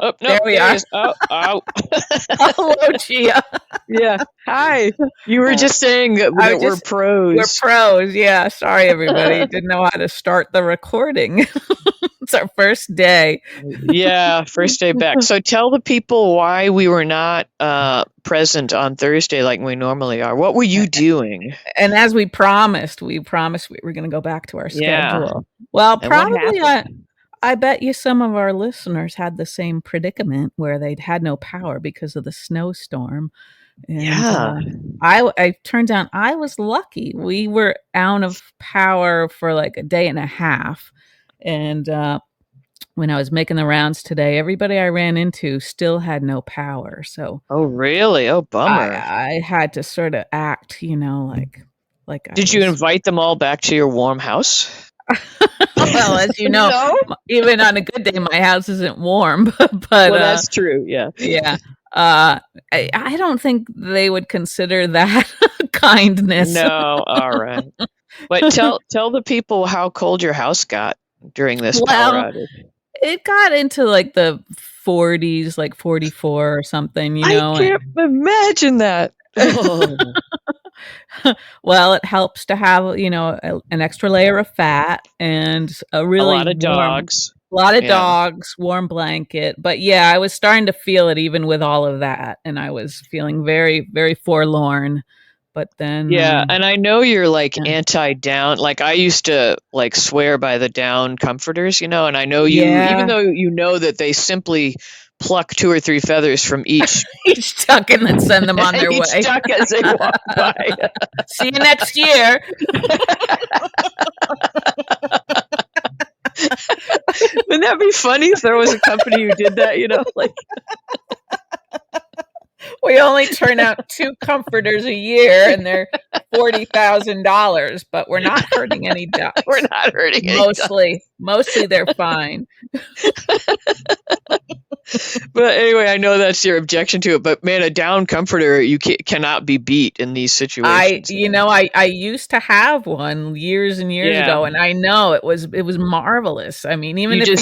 Oh, no, There we are. he is. Oh. Hello, Gia. Yeah. Hi. You were just saying that we're pros. We're pros. Yeah. Sorry, everybody. Didn't know how to start the recording. It's our first day. Yeah, first day back. So tell the people why we were not present on Thursday like we normally are. What were you doing? And as we promised we were going to go back to our schedule. Well, And what probably happened? I bet you some of our listeners had the same predicament where they'd had no power because of the snowstorm. And Yeah. I turns out I was lucky. We were out of power for like a day and a half. And when I was making the rounds today, everybody I ran into still had no power. So Oh, really? Oh, bummer. I had to sort of act, like Did you invite them all back to your warm house? Well, as you know, No? even on a good day, my house isn't warm. But Well, that's true. Yeah. Yeah. I don't think they would consider that kindness. No. All right. But tell the people how cold your house got during this power outage. It got into like the 40s, like 44 or something, I can't imagine that. Well, it helps to have, an extra layer of fat and a lot of dogs. A lot of dogs, warm blanket. But yeah, I was starting to feel it even with all of that. And I was feeling very, very forlorn. But then and I know you're like anti-down. Like I used to like swear by the down comforters, and I know you, even though you know that they simply pluck 2 or 3 feathers from each duck and then send them on their way. Each duck as they walk by. See you next year. Wouldn't that be funny if there was a company who did that? Like. We only turn out 2 comforters a year, and they're $40,000. But we're not hurting any ducks. We're not hurting any ducks. Mostly they're fine. But anyway, I know that's your objection to it. But man, a down comforter cannot be beat in these situations. I used to have one years and years ago, and I know it was marvelous. I mean, even if you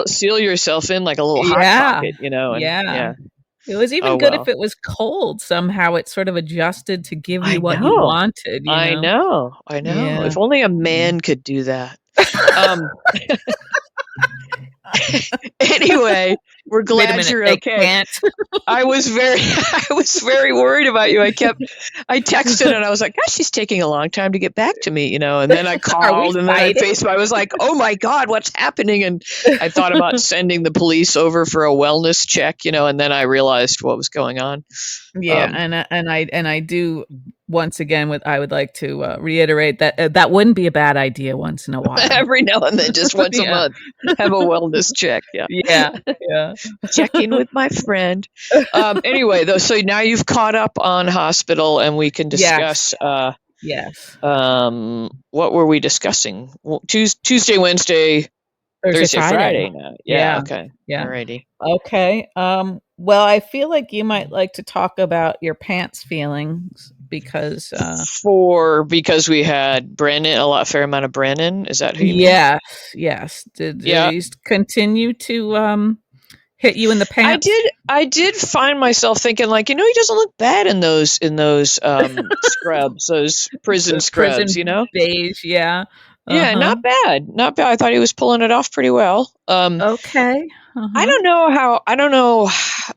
seal yourself in like a little hot pocket, Yeah. It was even good if it was cold. Somehow it sort of adjusted to give you what you wanted. I know. Yeah. If only a man could do that. Anyway, we're glad you're okay. I was very worried about you. I texted and I was like, gosh, she's taking a long time to get back to me, and then I called and then I was like, oh my God, what's happening? And I thought about sending the police over for a wellness check, and then I realized what was going on. Yeah. And I do once again I would like to reiterate that that wouldn't be a bad idea once in a while. Every now and then, just once a month, have a wellness check. Yeah. Check in with my friend. Anyway, though, so now you've caught up on hospital, and we can discuss. Yes. What were we discussing? Tuesday, Wednesday, Thursday, Friday. Now. Yeah. Okay. Yeah. Alrighty. Okay. Well, I feel like you might like to talk about your pants feelings because we had Brennan, a fair amount of Brennan. Is that who you mean? Yes. Did these continue to hit you in the pants? I did find myself thinking, like, he doesn't look bad in those scrubs, those prison scrubs, beige, yeah. Yeah, not bad. I thought he was pulling it off pretty well. Okay. I don't know,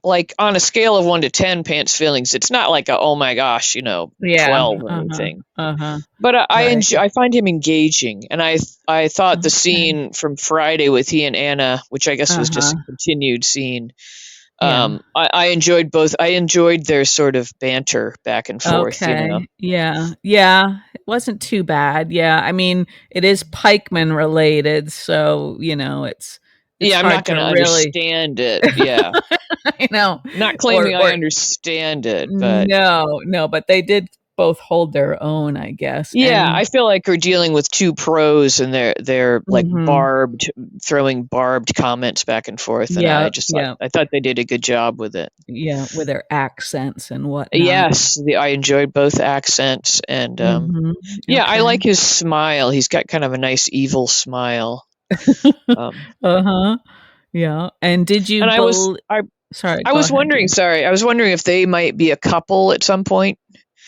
like on a scale of 1 to 10 pants feelings, it's not like oh my gosh, 12 or anything. But I find him engaging, and I thought the scene from Friday with he and Anna, which I guess was just a continued scene. I enjoyed both. I enjoyed their sort of banter back and forth. Yeah. It wasn't too bad. Yeah, I mean, it is Pikeman related, so it's I'm not going to understand it. Yeah, I know. Not claiming I understand it, but no, but they did both hold their own, I guess. Yeah, I feel like we're dealing with 2 pros, and they're like throwing barbed comments back and forth. And I thought they did a good job with it. Yeah, with their accents and whatnot. Yes, I enjoyed both accents, and I like his smile. He's got kind of a nice evil smile. Yeah. And did you? And I was wondering. Sorry, I was wondering if they might be a couple at some point.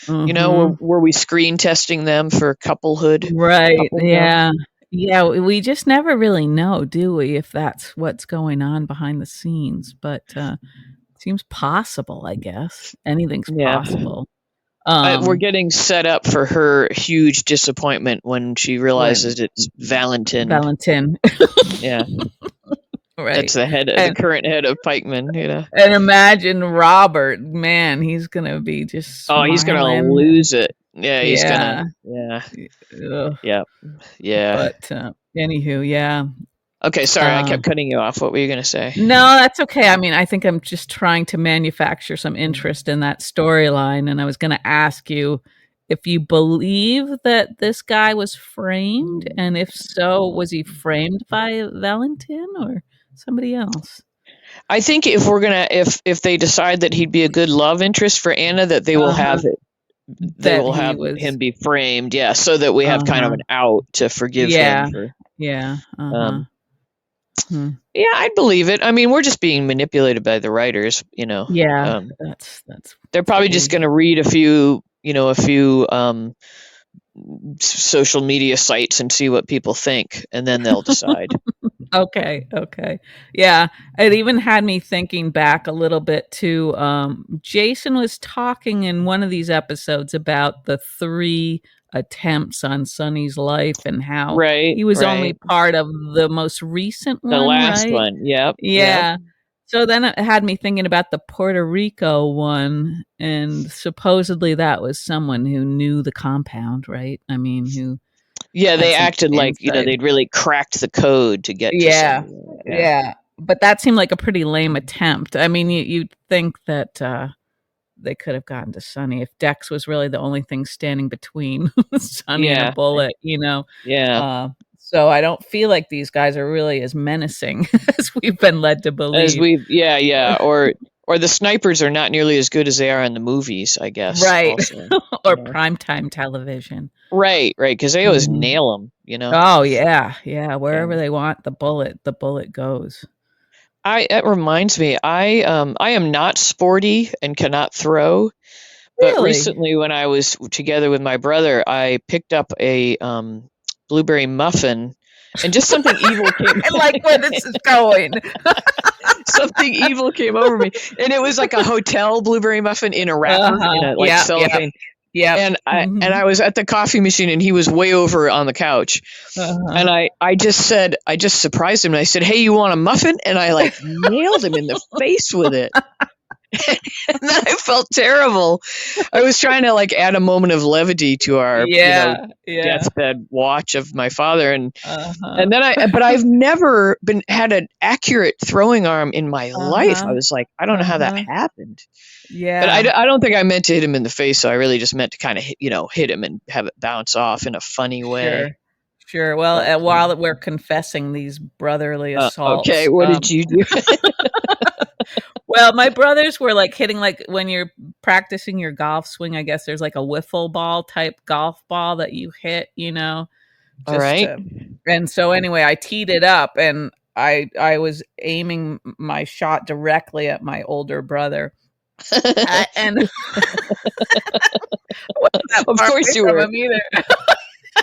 Mm-hmm. Were we screen testing them for couplehood? Right. Yeah. Yeah. We just never really know, do we, if that's what's going on behind the scenes? But seems possible, I guess. Anything's possible. We're getting set up for her huge disappointment when she realizes it's Valentin. Yeah. Right. That's the current head of Pikeman, And imagine Robert, man, he's gonna be just smiling. He's gonna lose it. Yeah, he's gonna. Yeah. But anywho, yeah. Okay, sorry, I kept cutting you off. What were you gonna say? No, that's okay. I mean, I think I'm just trying to manufacture some interest in that storyline, and I was gonna ask you if you believe that this guy was framed, and if so, was he framed by Valentin or somebody else? I think if they decide that he'd be a good love interest for Anna, that they will have it. They will have him be framed, so that we have kind of an out to forgive him. Yeah. Yeah, I'd believe it. I mean, we're just being manipulated by the writers, Yeah, that's. They're probably just going to read a few social media sites and see what people think, and then they'll decide. Okay. Yeah, it even had me thinking back a little bit to Jason was talking in one of these episodes about the 3 attempts on Sonny's life and how he was only part of the most recent one, the last one. Yep. Yeah. So then it had me thinking about the Puerto Rico one, and supposedly that was someone who knew the compound, right? I mean, who they acted like they'd really cracked the code to get to something. Yeah. But that seemed like a pretty lame attempt. I mean, you'd think that they could have gotten to Sonny if Dex was really the only thing standing between Sonny and a bullet, Yeah. So I don't feel like these guys are really as menacing as we've been led to believe. Or the snipers are not nearly as good as they are in the movies, I guess. Right. Or primetime television. Right. Because they always nail them, Oh, yeah. Wherever they want the bullet goes. It reminds me, I am not sporty and cannot throw. But recently, when I was together with my brother, I picked up a blueberry muffin, and just something evil came. I like where this is going. Something evil came over me, and it was like a hotel blueberry muffin in a wrapper, cellophane. Yeah. And I was at the coffee machine, and he was way over on the couch. And I just surprised him, and I said, "Hey, you want a muffin?" And I nailed him in the face with it. And then I felt terrible. I was trying to add a moment of levity to our deathbed watch of my father, and then but I've never had an accurate throwing arm in my life. I was like, I don't know how that happened. Yeah, but I don't think I meant to hit him in the face. So I really just meant to kind of hit him and have it bounce off in a funny way. Sure. Well, while we're confessing these brotherly assaults, okay, what did you do? Well, my brothers were hitting when you're practicing your golf swing. I guess there's a wiffle ball type golf ball that you hit, All right. And so anyway, I teed it up, and I was aiming my shot directly at my older brother. And of course you were.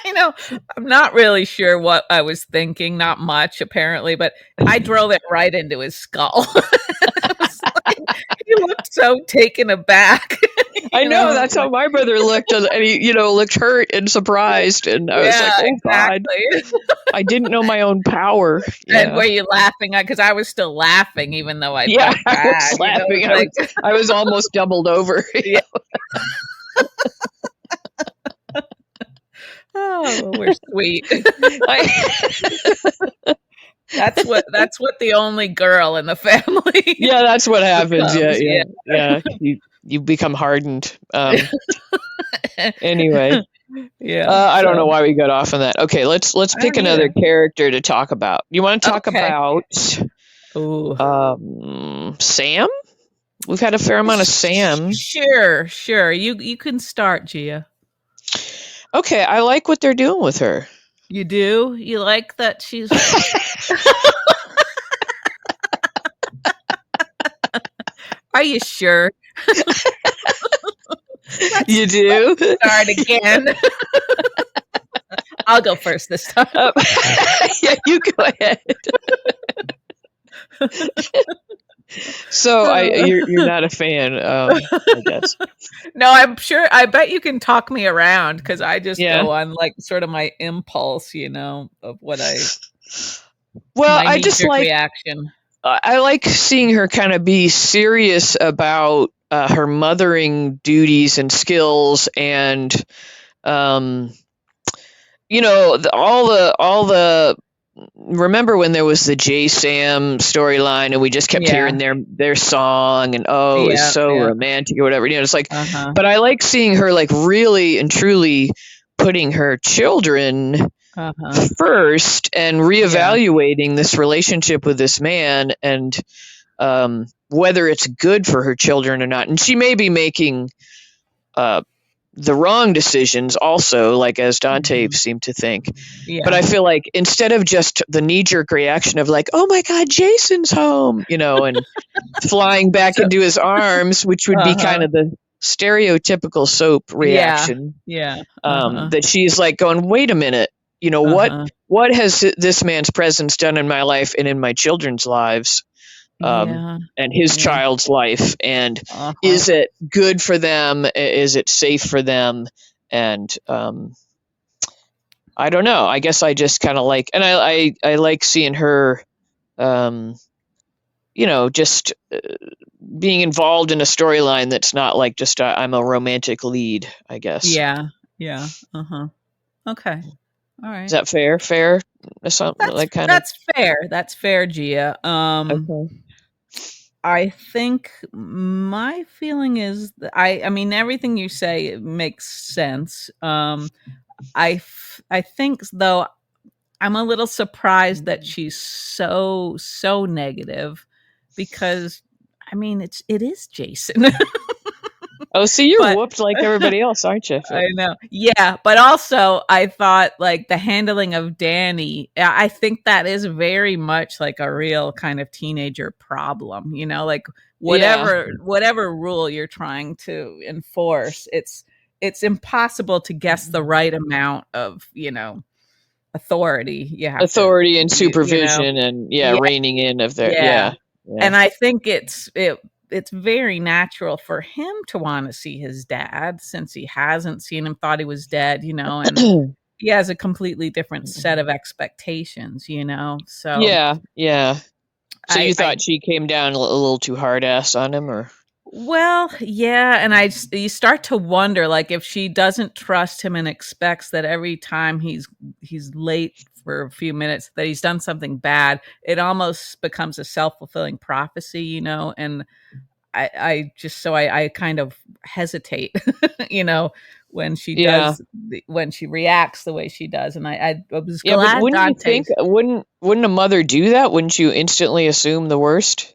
I know. I'm not really sure what I was thinking. Not much, apparently, but I drove it right into his skull. He looked so taken aback. I know. That's how my brother looked. And he, looked hurt and surprised. And I was like, oh, exactly. God. I didn't know my own power. And were you laughing? Because I was still laughing, even though I was laughing. I was almost doubled over. Oh, we're sweet. That's what the only girl in the family. Yeah, that's what happens. Yeah. You become hardened. Anyway. Yeah. I don't know why we got off on that. Okay, let's pick another character to talk about. You want to talk about Sam? We've had a fair amount of Sam. Sure. You can start, Gia. Okay, I like what they're doing with her. You do? You like that she's Are you sure? You do? Start again. I'll go first this time. Yeah, you go ahead. So you're not a fan, I guess. No, I'm sure. I bet you can talk me around because I just go on like sort of my impulse, of what Well, my knee-jerk reaction. I like seeing her kind of be serious about her mothering duties and skills, and all the. Remember when there was the J-Sam storyline, and we just kept hearing their song, and it was so romantic or whatever. It's like, but I like seeing her like really and truly putting her children first and reevaluating this relationship with this man, and whether it's good for her children or not. And she may be making the wrong decisions also, like as Dante seemed to think. But I feel like instead of just the knee-jerk reaction of like, oh my God, Jason's home, and flying back into his arms, which would be kind of the stereotypical soap reaction. That she's like going, wait a minute, what has this man's presence done in my life and in my children's lives? And his child's life, and is it good for them? Is it safe for them? And I don't know. I guess I just kind of like, and I like seeing her, just being involved in a storyline that's not like just I'm a romantic lead, I guess. Yeah. Okay. All right. Is that fair? Fair? Something like kind of. That's fair. That's fair, Gia. Okay. I think my feeling is that I mean, everything you say makes sense. I think though I'm a little surprised that she's so negative, because I mean it is Jason. Oh, so you're whooped like everybody else, aren't you? I know. Yeah, but also I thought like the handling of Danny, I think that is very much like a real kind of teenager problem, like whatever rule you're trying to enforce, it's impossible to guess the right amount of, authority you have authority and supervision and reining in of their And I think it's very natural for him to want to see his dad, since he hasn't seen him, thought he was dead, and he has a completely different set of expectations, so So you thought she came down a little too hard ass on him, or? Well, yeah, and you start to wonder, like, if she doesn't trust him and expects that every time he's late for a few minutes that he's done something bad, it almost becomes a self-fulfilling prophecy, and I kind of hesitate, when she does, when she reacts the way she does, and I was glad. But wouldn't you think? Wouldn't a mother do that? Wouldn't you instantly assume the worst?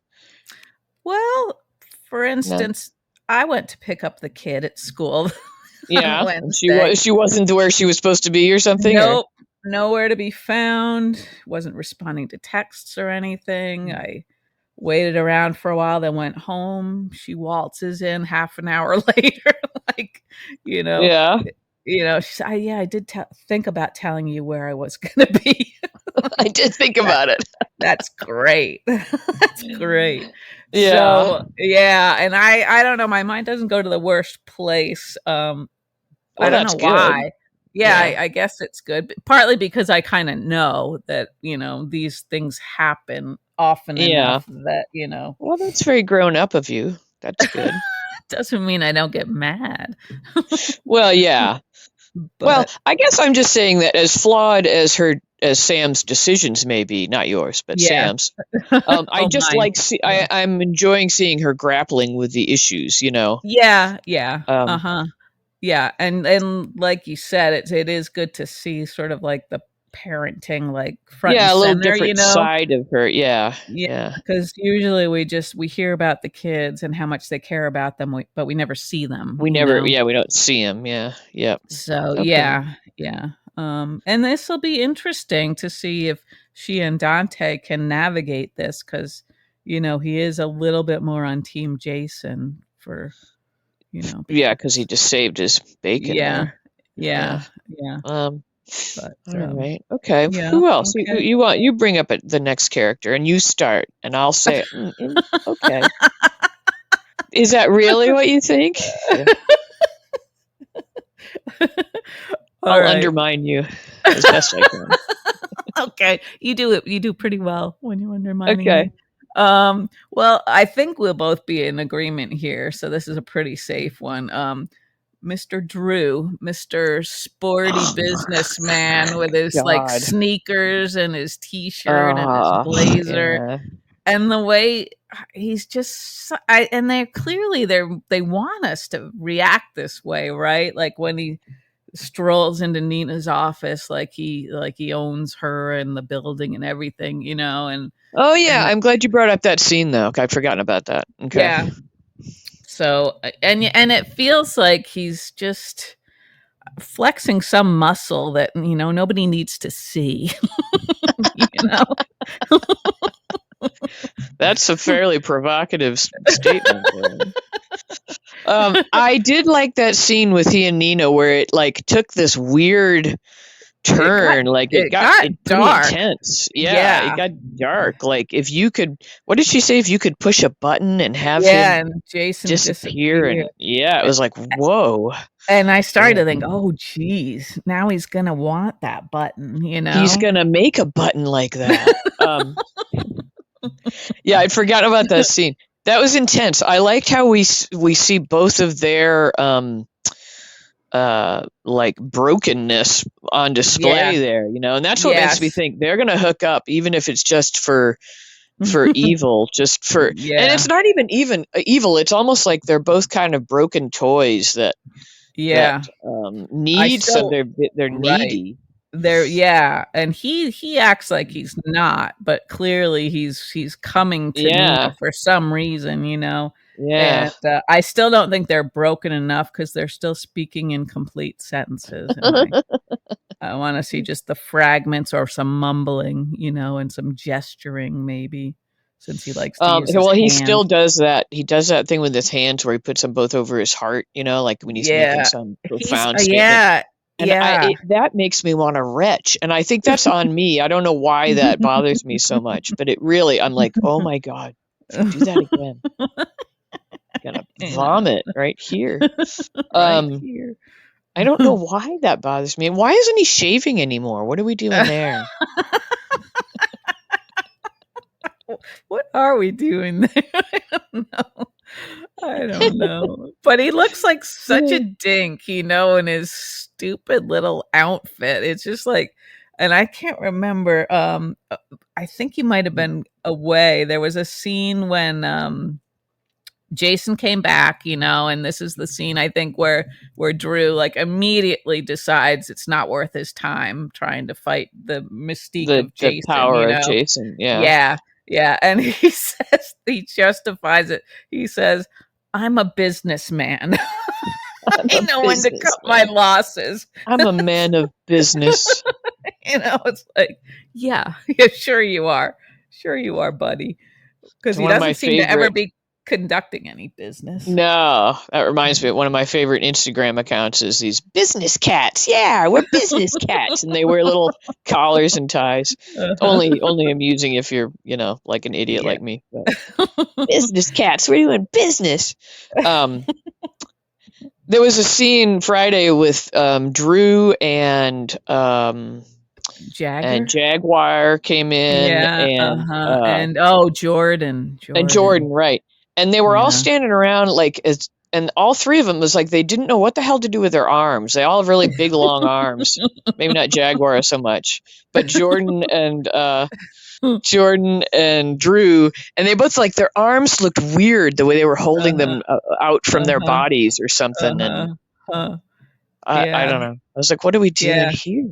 Well, for instance, I went to pick up the kid at school. Yeah, she wasn't where she was supposed to be, or something. Nope, nowhere to be found. Wasn't responding to texts or anything. I waited around for a while, then went home. She waltzes in half an hour later, like, she said, I did think about telling you where I was going to be. I did think about it. That's great. That's great. Yeah. So, and I don't know. My mind doesn't go to the worst place. I don't know why. Yeah, I guess it's good. But partly because I kind of know that, these things happen often enough that, Well, that's very grown up of you. That's good. Doesn't mean I don't get mad. Well, yeah. Well, I guess I'm just saying that as flawed as Sam's decisions may be, not yours, but Sam's, I just I'm enjoying seeing her grappling with the issues, Yeah. Yeah. And like you said, it is good to see sort of like the parenting, like front and center, a little different side of her. Yeah. Because usually we hear about the kids and how much they care about them, but we never see them. We don't see them. Yeah. So and this will be interesting to see if she and Dante can navigate this, because he is a little bit more on Team Jason for, Yeah, because he just saved his bacon there. Yeah. But, all right. Okay. Yeah, Who else? okay. You bring up the next character and you start, and I'll say, okay. Is that really what you think? Yeah. I'll undermine you as best I can. Okay, you do it. You do pretty well when you're undermining me. Well, I think we'll both be in agreement here, so this is a pretty safe one. Mr. Drew, Mr. Sporty businessman with his like sneakers and his t-shirt and his blazer, and the way he's just, and they're clearly they want us to react this way, right? Like when he strolls into Nina's office like he owns her and the building and everything, and I'm glad you brought up that scene though. I'd forgotten about that. Okay. Yeah. So and it feels like he's just flexing some muscle that nobody needs to see. That's a fairly provocative statement. I did like that scene with he and Nina where it like took this weird turn. It got dark. Intense. Yeah, it got dark. Like if you could, what did she say? If you could push a button and have him and Jason disappear, and it was like, whoa. And I started to think, oh geez, now he's gonna want that button, He's gonna make a button like that. Yeah, I'd forgotten about that scene. That was intense. I liked how we see both of their like brokenness on display there, and that's what makes me think they're gonna hook up, even if it's just for evil, just for and it's not even evil. It's almost like they're both kind of broken toys that need so they're needy. And he acts like he's not, but clearly he's coming to Nina for some reason, And I still don't think they're broken enough because they're still speaking in complete sentences. And I want to see just the fragments or some mumbling, and some gesturing maybe, since he likes to use his he still does that. He does that thing with his hands where he puts them both over his heart, like when he's making some profound statement. And that makes me want to retch. And I think that's on me. I don't know why that bothers me so much, but it really, I'm like, oh my God, do that again. I'm gonna vomit right here. I don't know why that bothers me. And why isn't he shaving anymore? What are we doing there? What are we doing there? I don't know. But he looks like such a dink, in his stupid little outfit. It's just like, and I can't remember. I think he might have been away. There was a scene when Jason came back, and this is the scene I think where Drew like immediately decides it's not worth his time trying to fight the mystique of Jason. The power of Jason. Yeah. And he says, he justifies it. He says, I'm a businessman. I know when to cut my losses. I'm a man of business. It's like, yeah, sure you are. Sure you are, buddy. Because he doesn't seem to ever be conducting any business. No, that reminds me of one of my favorite Instagram accounts is these business cats. Yeah, we're business cats, and they wear little collars and ties. Only amusing if you're like an idiot like me. But business cats, we're doing business. There was a scene Friday with Drew and Jaguar came in, and Jordan, right. And they were all standing around and all three of them was like they didn't know what the hell to do with their arms. They all have really big, long arms. Maybe not Jaguar so much, but Jordan and Drew, and they both like their arms looked weird the way they were holding them out from their bodies or something. And I don't know. I was like, what are we doing here?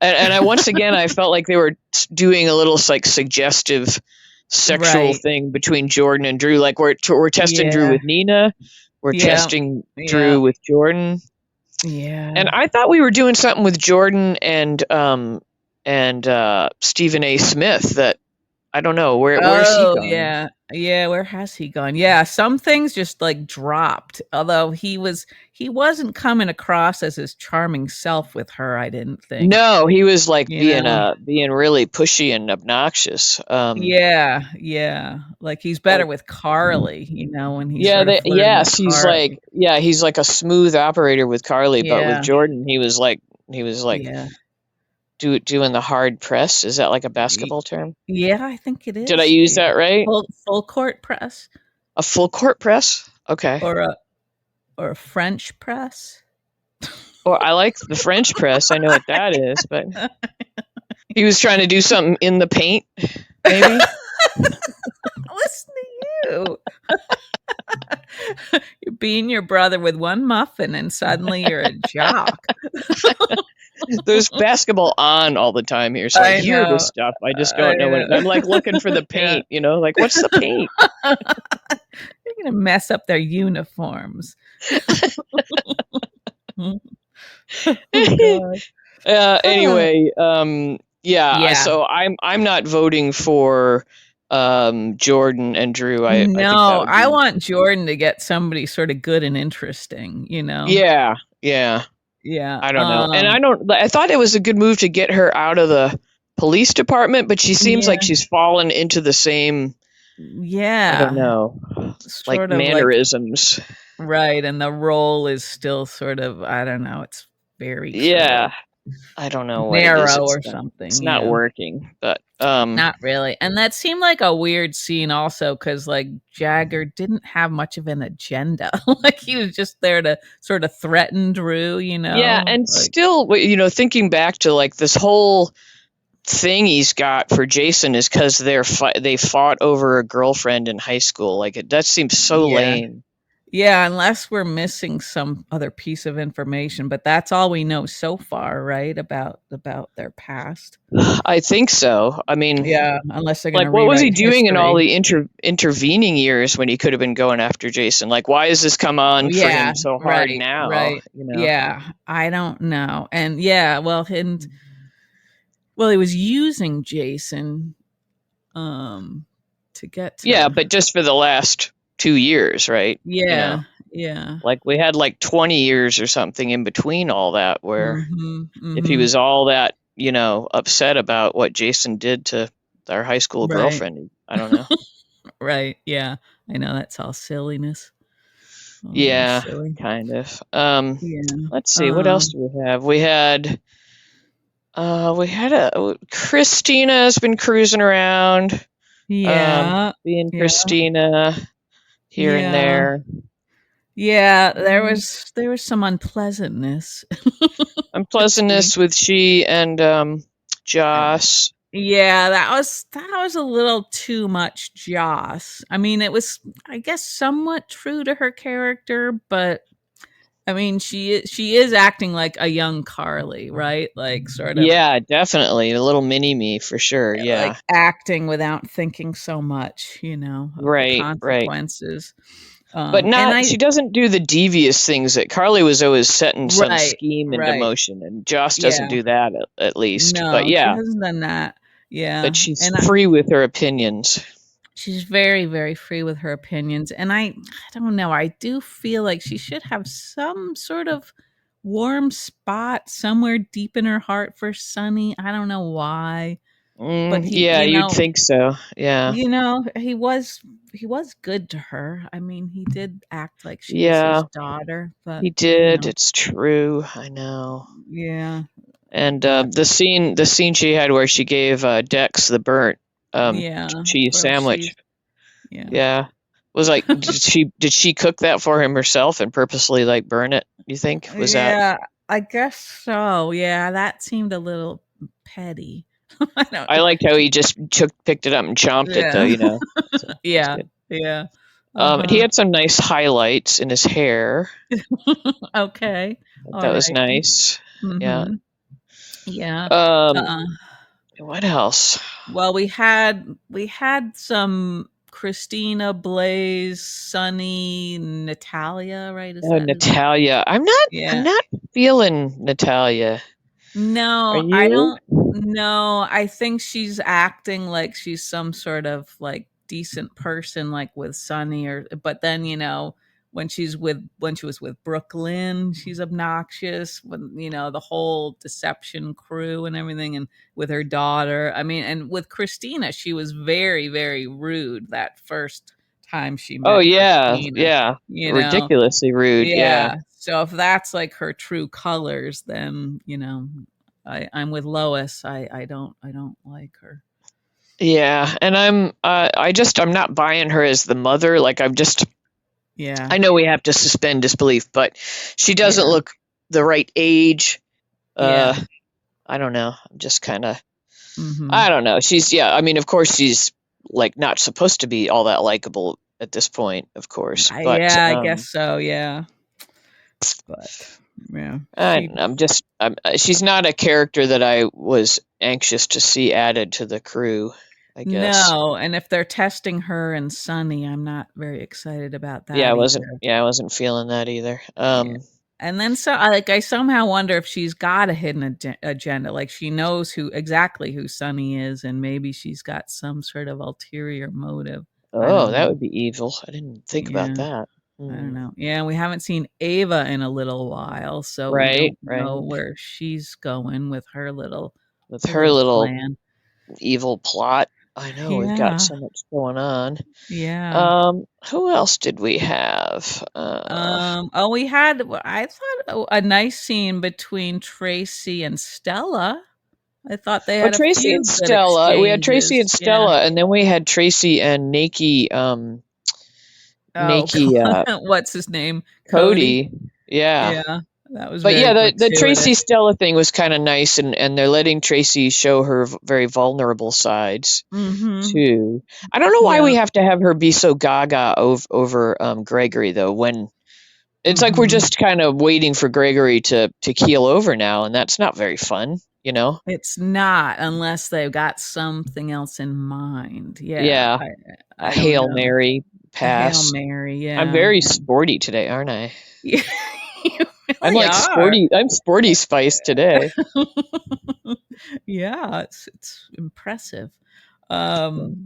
And I once again I felt like they were doing a little like suggestive sexual thing between Jordan and Drew. Like we're testing Drew with Nina, we're testing Drew with Jordan. Yeah. And I thought we were doing something with Jordan and Stephen A. Smith that I don't know where's he going? Yeah, where has he gone? Yeah, some things just like dropped. Although he wasn't coming across as his charming self with her, I didn't think. No, he was like You know? being really pushy and obnoxious. Yeah. Like he's better Like with Carly, when he's sort of flirting with yes, Carly. he's like a smooth operator with Carly, but with Yeah. Jordan he was like Yeah. doing the hard press. Is that like a Y basketball term? Yeah, I think it Did I is. use Yeah. that right? Full court press A full court press? Okay. or a French press? Well, I like the French press. I know what that is, but he was trying to do something in the paint, maybe. Listen to you. You're being your brother with one muffin and suddenly you're a jock. There's basketball on all the time here, so I hear this stuff. I just don't know what I'm like looking for the paint, like what's the paint? You're gonna mess up their uniforms. Oh, God. Anyway, so I'm not voting for Jordan and Drew. I think that would be... I want Jordan to get somebody sort of good and interesting, Yeah. Yeah. I don't know. And I thought it was a good move to get her out of the police department, but she seems like she's fallen into the same I don't know. Sort like of mannerisms. Right, and the role is still sort of, I don't know, it's very I don't know what narrow it is. or something. It's not working, but not really. And that seemed like a weird scene also because like Jagger didn't have much of an agenda. Like he was just there to sort of threaten Drew, Yeah, and like, still, thinking back to like this whole thing he's got for Jason is because they fought over a girlfriend in high school. Like that seems so lame. Yeah, unless we're missing some other piece of information, but that's all we know so far, right? About their past. I think so. I mean, yeah, unless they're going to what was he doing history. in all the intervening years when he could have been going after Jason? Like, why has this come on for him so hard now? Right. Yeah, I don't know. And yeah, well, he was using Jason to get to... Yeah, but just for the last 2 years, right? Yeah. Like we had like 20 years or something in between all that where if he was all that, upset about what Jason did to our high school girlfriend, I don't know. Right. Yeah. I know that's all silliness. Yeah, kind of. Let's see, what else do we have? We had Christina has been cruising around. Being Christina here and there. Yeah, there was some unpleasantness. Unpleasantness with she and Joss. Yeah, that was a little too much Joss. I mean, it was, I guess, somewhat true to her character, but I mean, she is acting like a young Carly, right? Like sort of. Yeah, definitely a little mini me for sure. Yeah, like acting without thinking so much, of the consequences. But not. She doesn't do the devious things that Carly was always setting some scheme into motion, and Joss doesn't do that at least. No, but yeah, she hasn't done that. Yeah, but she's free with her opinions. She's very, very free with her opinions. And I don't know. I do feel like she should have some sort of warm spot somewhere deep in her heart for Sonny. I don't know why. But you'd think so. Yeah. He was good to her. I mean, he did act like she was his daughter. But he did. It's true. I know. Yeah. And the scene she had where she gave Dex the burnt cheese sandwich. Yeah. Was like did she cook that for him herself and purposely like burn it, you think? Was that? Yeah, I guess so. Yeah, that seemed a little petty. I liked how he just picked it up and chomped it though, So yeah. He had some nice highlights in his hair. Okay. That was nice. Mm-hmm. Yeah. What else? Well, we had some Christina, Blaze, Sunny, Natalia, right? Natalia. I'm not feeling Natalia. No, I don't know. I think she's acting like she's some sort of like decent person, like with Sunny, but then, when she was with Brooklyn, she's obnoxious. When, the whole deception crew and everything, and with her daughter. I mean, and with Christina, she was very, very rude that first time she met. Oh yeah, Christina, yeah, ridiculously rude. Yeah. So if that's like her true colors, then I'm with Lois. I don't like her. Yeah, and I'm not buying her as the mother. Like I know we have to suspend disbelief, but she doesn't look the right age. I don't know. I'm just kind of I don't know. I mean, of course she's like not supposed to be all that likable at this point, of course. But I guess so, yeah. But yeah. She's not a character that I was anxious to see added to the crew, I guess. No, and if they're testing her and Sunny, I'm not very excited about that. I wasn't feeling that either. And then I somehow wonder if she's got a hidden agenda, like she knows exactly who Sunny is, and maybe she's got some sort of ulterior motive. Oh, that would be evil. I didn't think about that. I don't know. Yeah, we haven't seen Ava in a little while, so we don't know where she's going with her little plan. Evil plot. I know we've got so much going on. Yeah. Who else did we have? We had, I thought, a nice scene between Tracy and Stella. I thought they had Tracy and Stella. We had Tracy and Stella, and then we had Tracy and Nakey. What's his name? Cody. Yeah. That was. But the Tracy Stella thing was kind of nice, and they're letting Tracy show her very vulnerable sides too. I don't know why we have to have her be so gaga over Gregory though. When it's like we're just kind of waiting for Gregory to keel over now, and that's not very fun. It's not, unless they've got something else in mind. Yeah. I Hail Mary pass. Hail Mary, yeah. I'm very sporty today, aren't I? Yeah. I'm like sporty. I'm sporty spice today. Yeah, it's impressive. But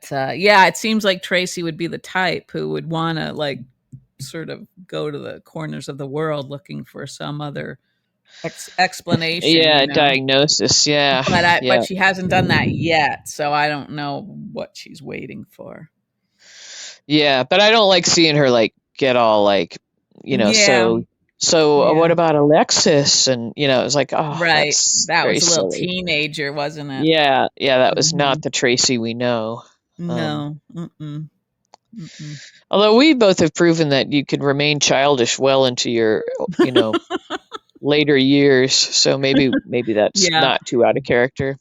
it seems like Tracy would be the type who would want to like sort of go to the corners of the world looking for some other explanation. Yeah, diagnosis. Yeah, but she hasn't done that yet, so I don't know what she's waiting for. Yeah, but I don't like seeing her like get all like So what about Alexis? And it's like, oh, right, that was a little silly. Teenager, wasn't it? Yeah, that was not the Tracy we know. No. Although we both have proven that you can remain childish well into your later years, so maybe that's not too out of character.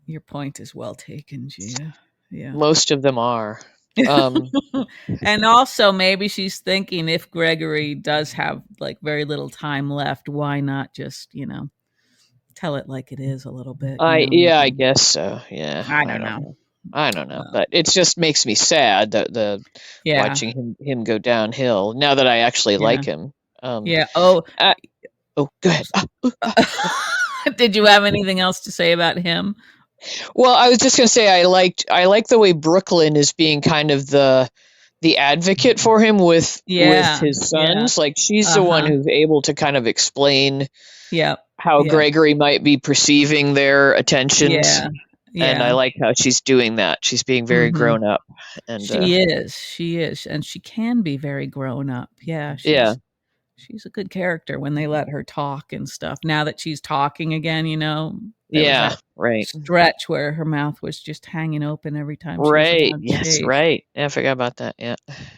Your point is well taken, Gia. Yeah, most of them are. And also maybe she's thinking, if Gregory does have like very little time left, why not just tell it like it is a little bit. I guess so. Yeah, I don't know, but it just makes me sad that watching him go downhill now that I actually like him. Go ahead. Did you have anything else to say about him? Well, I was just going to say I like the way Brooklyn is being kind of the advocate for him with his sons. Like she's the one who's able to kind of explain how Gregory might be perceiving their attentions. And I like how she's doing that. She's being very grown up. And she is, and she can be very grown up. Yeah. She's a good character when they let her talk and stuff. Now that she's talking again, right. Stretch where her mouth was just hanging open every time. Right. Yes. Right. Yeah, I forgot about that. Yeah.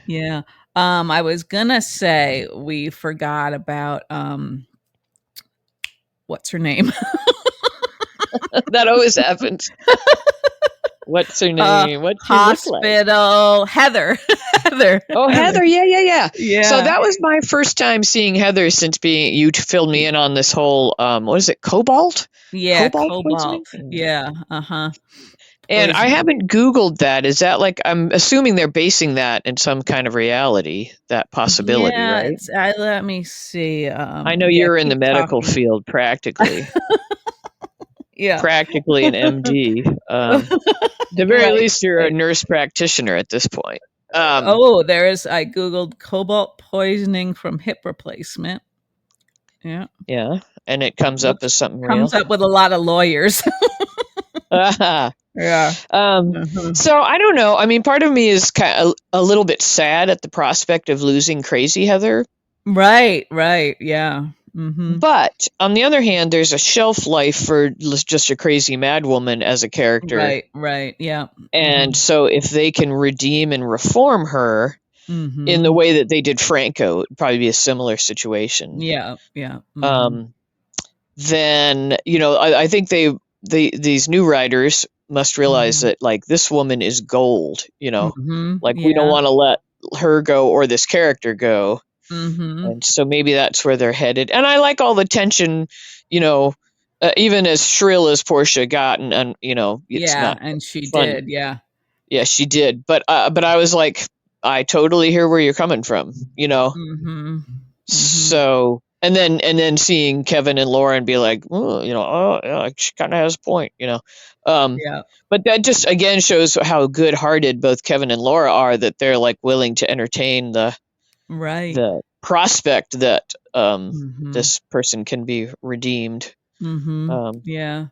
Yeah. I was gonna say we forgot about what's her name? That always happens. What's her name? What's she hospital? Like? Heather. Oh, Heather. Yeah. So that was my first time seeing Heather since you filled me in on this whole what is it? Cobalt? Yeah, Cobalt. Yeah. And I haven't Googled that. Is that like, I'm assuming they're basing that in some kind of reality, that possibility, right? Let me see. I know you're in the medical field practically. practically an MD. The very least, you're a nurse practitioner at this point. I Googled cobalt poisoning from hip replacement. Yeah. Yeah. And it comes up as something real. Comes up with a lot of lawyers. Yeah. So I don't know. I mean, part of me is kind of a little bit sad at the prospect of losing Crazy Heather. Right. Yeah. Mm-hmm. But on the other hand, there's a shelf life for just a crazy mad woman as a character. Right. Yeah. And so if they can redeem and reform her in the way that they did Franco, it'd probably be a similar situation. Yeah. Then, I think these new writers must realize that, like, this woman is gold, like we don't want to let her go or this character go. And so maybe that's where they're headed. And I like all the tension, even as shrill as Portia got, and it's not. And she fun. did, yeah, she did. But I was like, I totally hear where you're coming from, So, and then seeing Kevin and Lauren be like, she kind of has a point, But that just again shows how good-hearted both Kevin and Laura are, that they're like willing to entertain the prospect that this person can be redeemed. Yeah,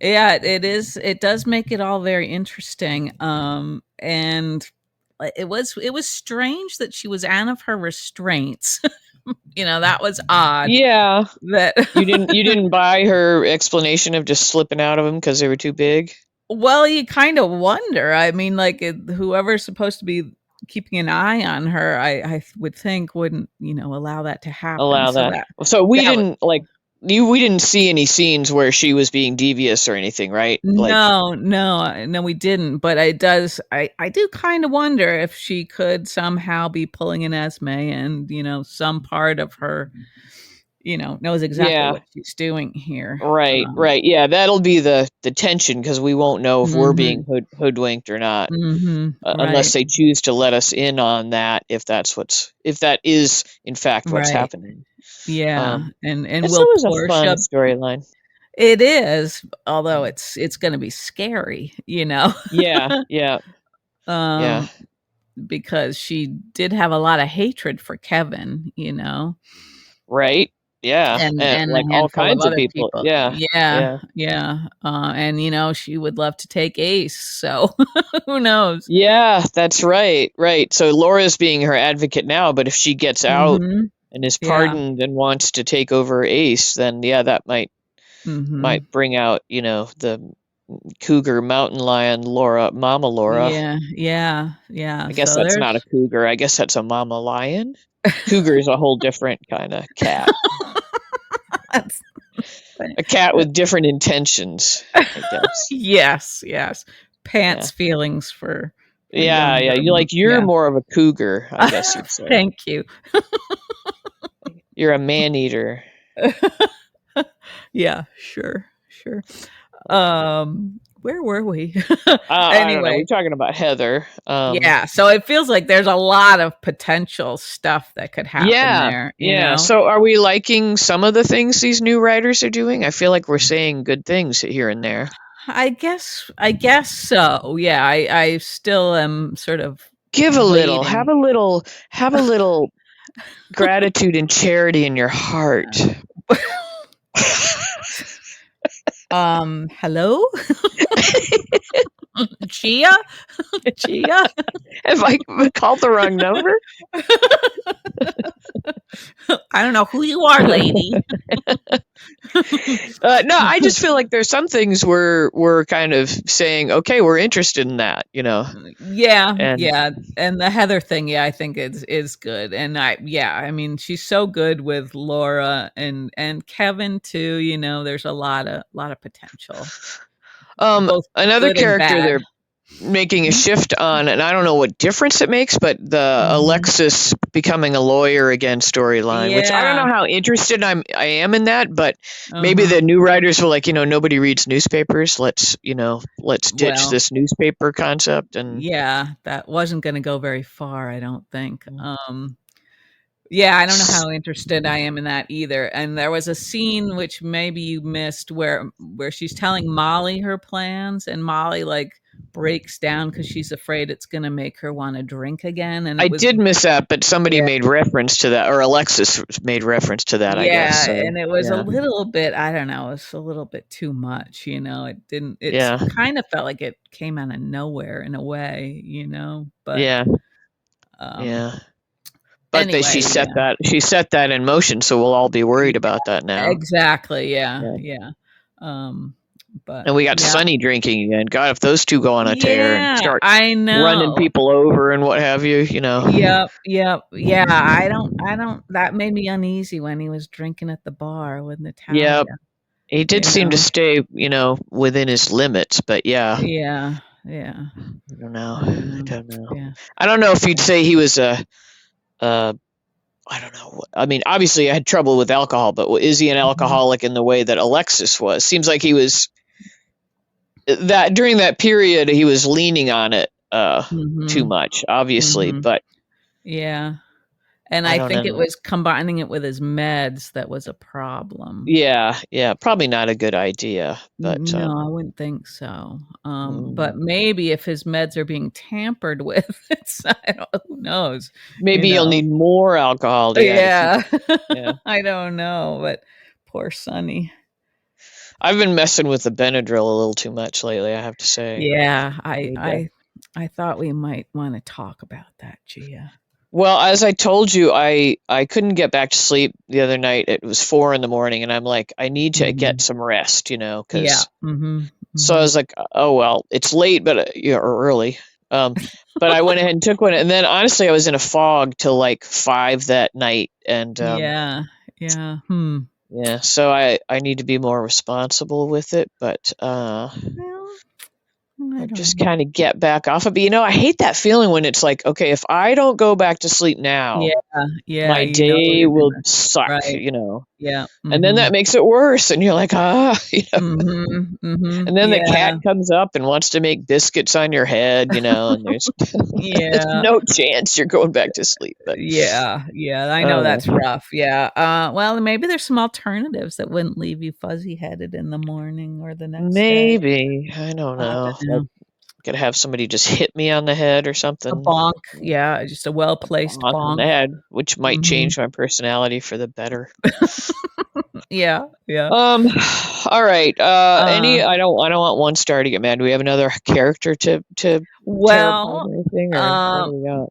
it is. It does make it all very interesting. And it was strange that she was out of her restraints. That was odd. Yeah, that you didn't buy her explanation of just slipping out of them because they were too big. Well, you kind of wonder. I mean, like, whoever's supposed to be keeping an eye on her, I would think wouldn't, allow that to happen. So we didn't we didn't see any scenes where she was being devious or anything, right? No, we didn't. But I do kind of wonder if she could somehow be pulling an Esme, and some part of her, knows exactly what she's doing here. Right. Yeah, that'll be the tension, because we won't know if we're being hoodwinked or not, unless they choose to let us in on that. If that is in fact what's happening. Yeah, and it's always a fun storyline. It is, although it's going to be scary, Yeah. Because she did have a lot of hatred for Kevin, Right. Yeah, and like all kinds of people. Yeah. And she would love to take Ace, so who knows? Yeah, that's right. So Laura's being her advocate now, but if she gets out and is pardoned and wants to take over Ace, then that might bring out, the cougar mountain lion Mama Laura. Yeah. I guess that's not a cougar. I guess that's a mama lion. Cougar is a whole different kind of cat. A cat with different intentions, I guess. Yes. Pants feelings for. Yeah. You're more of a cougar, I guess you'd say. Thank you. You're a man eater. Yeah, sure. Where were we? Anyway, we're talking about Heather. So it feels like there's a lot of potential stuff that could happen there. Yeah. So are we liking some of the things these new writers are doing? I feel like we're saying good things here and there. I guess so. Yeah, I still am sort of have a little gratitude and charity in your heart. Hello? Gia? Have I called the wrong number? I don't know who you are, lady. No, I just feel like there's some things we're kind of saying, okay, we're interested in that, Yeah, and the Heather thing, I think is good, and I mean, she's so good with Laura and Kevin too. There's a lot of potential. Another character they're making a shift on, and I don't know what difference it makes, but the Alexis becoming a lawyer again storyline, which I don't know how interested I am in that, but maybe the new writers were like, nobody reads newspapers. Let's ditch this newspaper concept. And that wasn't going to go very far, I don't think. Yeah, I don't know how interested I am in that either. And there was a scene which maybe you missed where she's telling Molly her plans, and Molly like breaks down because she's afraid it's going to make her want to drink again. And I it was did miss that, but somebody made reference to that, or Alexis made reference to that, I guess. So, and it was a little bit, I don't know, it's a little bit too much, it kind of felt like it came out of nowhere in a way, but yeah. But anyway, she set that in motion, so we'll all be worried about that now. Exactly. Yeah. But and we got Sunny drinking again. God, if those two go on a tear and start running people over and what have you, Yep. Yeah. I don't. That made me uneasy when he was drinking at the bar with Natalia. Yep. He did seem to stay, within his limits, but yeah. Yeah. I don't know. Yeah. I don't know if you'd say he was I don't know. I mean, obviously I had trouble with alcohol, but is he an alcoholic in the way that Alexis was? Seems like he was that during that period he was leaning on it too much, obviously, but yeah. And I think it was combining it with his meds that was a problem. Yeah, probably not a good idea. But no, I wouldn't think so. But maybe if his meds are being tampered with, who knows? Maybe you'll need more alcohol. Yeah. I don't know, but poor Sonny. I've been messing with the Benadryl a little too much lately, I have to say. Yeah, I thought we might want to talk about that, Gia. Well, as I told you, I couldn't get back to sleep the other night. It was 4 a.m, and I'm like, I need to get some rest, because. So I was like, oh well, it's late, but or early. But I went ahead and took one, and then honestly, I was in a fog till like 5 that night, and yeah. So I need to be more responsible with it, but I just kind of get back off of it. I hate that feeling when it's like, okay, if I don't go back to sleep now, my day will suck, Yeah. And then that makes it worse, and you're like, and then the cat comes up and wants to make biscuits on your head, and there's, there's no chance you're going back to sleep. But I know that's rough. Well, maybe there's some alternatives that wouldn't leave you fuzzy headed in the morning or the next day. Maybe. I don't know. Could have somebody just hit me on the head or something. A bonk, just a well-placed bonk on the head, which might change my personality for the better. Yeah. All right. I don't want one star to get mad. Do we have another character to well, or anything, or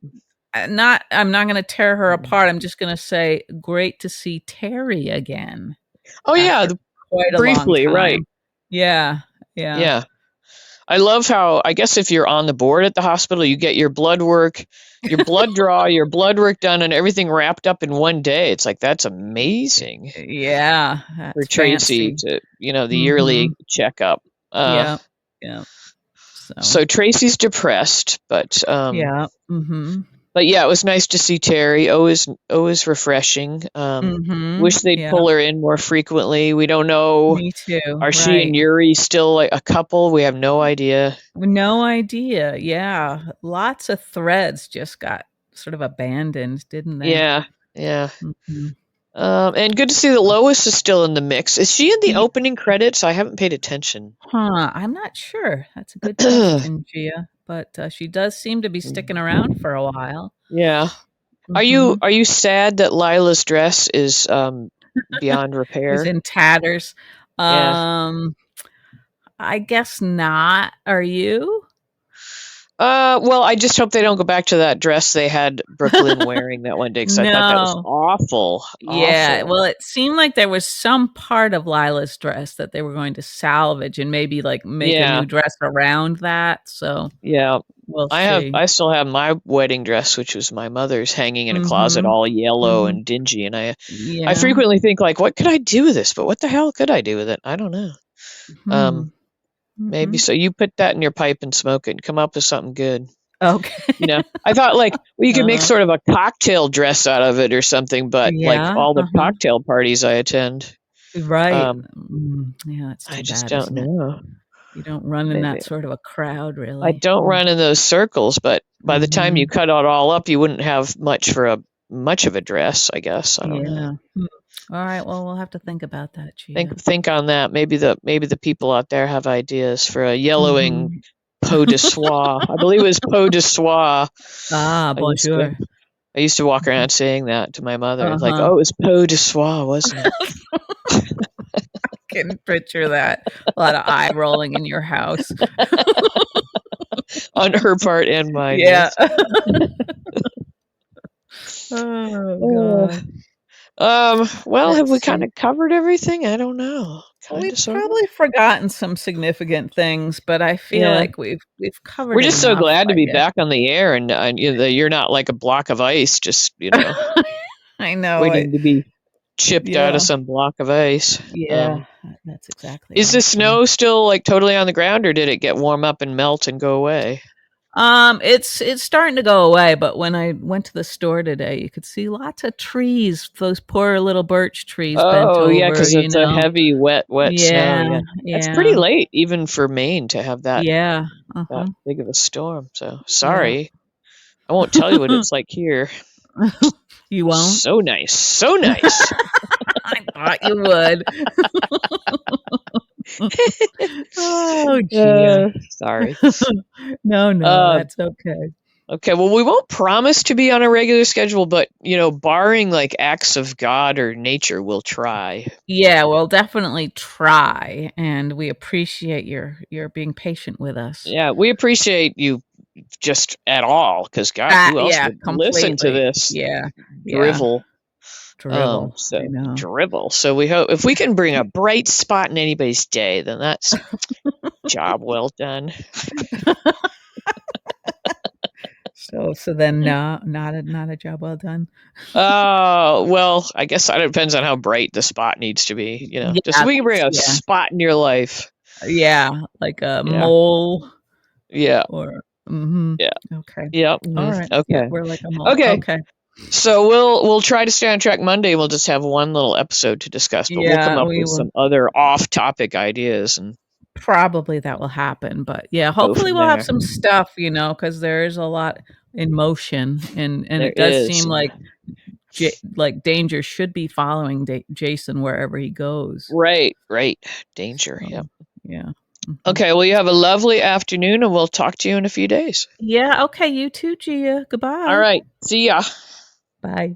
I'm not going to tear her apart. I'm just going to say, great to see Terry again. Oh yeah, briefly, right? Yeah. I love how, I guess if you're on the board at the hospital, you get your blood work, your blood draw, your blood work done, and everything wrapped up in one day. It's like, that's amazing. Yeah. For Tracy to, the yearly checkup. Yeah. So Tracy's depressed, but but yeah, it was nice to see Terry. Always refreshing. Wish they'd pull her in more frequently. We don't know. Me too. Are she and Yuri still like a couple? We have no idea. No idea. Yeah. Lots of threads just got sort of abandoned, didn't they? Yeah. And good to see that Lois is still in the mix. Is she in the opening credits? I haven't paid attention. I'm not sure. That's a good question, Gia. But she does seem to be sticking around for a while. Yeah. Are you sad that Lila's dress is beyond repair? It's in tatters. I guess not. Are you? Well, I just hope they don't go back to that dress they had Brooklyn wearing that one day, because I thought that was awful. Yeah, well, it seemed like there was some part of Lila's dress that they were going to salvage and maybe like make a new dress around that. So we'll see. I still have my wedding dress, which was my mother's, hanging in a closet, all yellow and dingy, and I frequently think like, what could I do with this? But what the hell could I do with it? I don't know. Maybe so. You put that in your pipe and smoke it and come up with something good. Okay. I thought like, well, you could make sort of a cocktail dress out of it or something, but like all the cocktail parties I attend. Right. It's I just don't know. You don't run in that sort of a crowd, really. I don't run in those circles, but by the time you cut it all up, you wouldn't have much for a much of a dress, I guess. I don't know. All right. Well, we'll have to think about that, Gia. Think on that. Maybe the people out there have ideas for a yellowing peau de soie. I believe it was peau de soie. Ah, bonjour. I used to walk around saying that to my mother. Like, oh, it was peau de soie, wasn't it? I can picture that. A lot of eye rolling in your house. On her part and mine. Yeah. Oh, God. Well, have we kind of covered everything? I don't know. We've probably forgotten some significant things, but I feel like we've covered. We're just so glad to be back on the air, and you're not like a block of ice, just I know, waiting to be chipped out of some block of ice. Yeah, that's exactly. Is the snow still like totally on the ground, or did it get warm up and melt and go away? It's starting to go away, but when I went to the store today, you could see lots of trees, those poor little birch trees bent over. Oh, yeah, because it's a heavy, wet snow. Yeah. It's pretty late, even for Maine, to have that, that big of a storm. So, sorry. I won't tell you what it's like here. You won't? So nice. So nice. I thought you would. Oh, Gia. Sorry. No, that's okay. Okay, well, we won't promise to be on a regular schedule, but, barring like acts of God or nature, we'll try. Yeah, we'll definitely try, and we appreciate your being patient with us. Yeah, we appreciate you just at all, because God, who else would listen to this? Drivel. Drivel. So we hope if we can bring a bright spot in anybody's day, then that's job well done. So then not a job well done. Well, I guess that depends on how bright the spot needs to be. Just we can bring a spot in your life. Yeah, like a mole. Yeah. Or yeah. Okay. Yep. All right. Okay. Yeah, we're like a mole. Okay. So we'll try to stay on track Monday. We'll just have one little episode to discuss, but we'll come up with some other off-topic ideas, and probably that will happen. But yeah, hopefully we'll have some stuff, because there is a lot in motion, and it does seem like danger should be following Jason wherever he goes. Right. Danger. Yep. Yeah. Okay, well, you have a lovely afternoon, and we'll talk to you in a few days. Yeah, okay, you too, Gia. Goodbye. All right, see ya. Bye.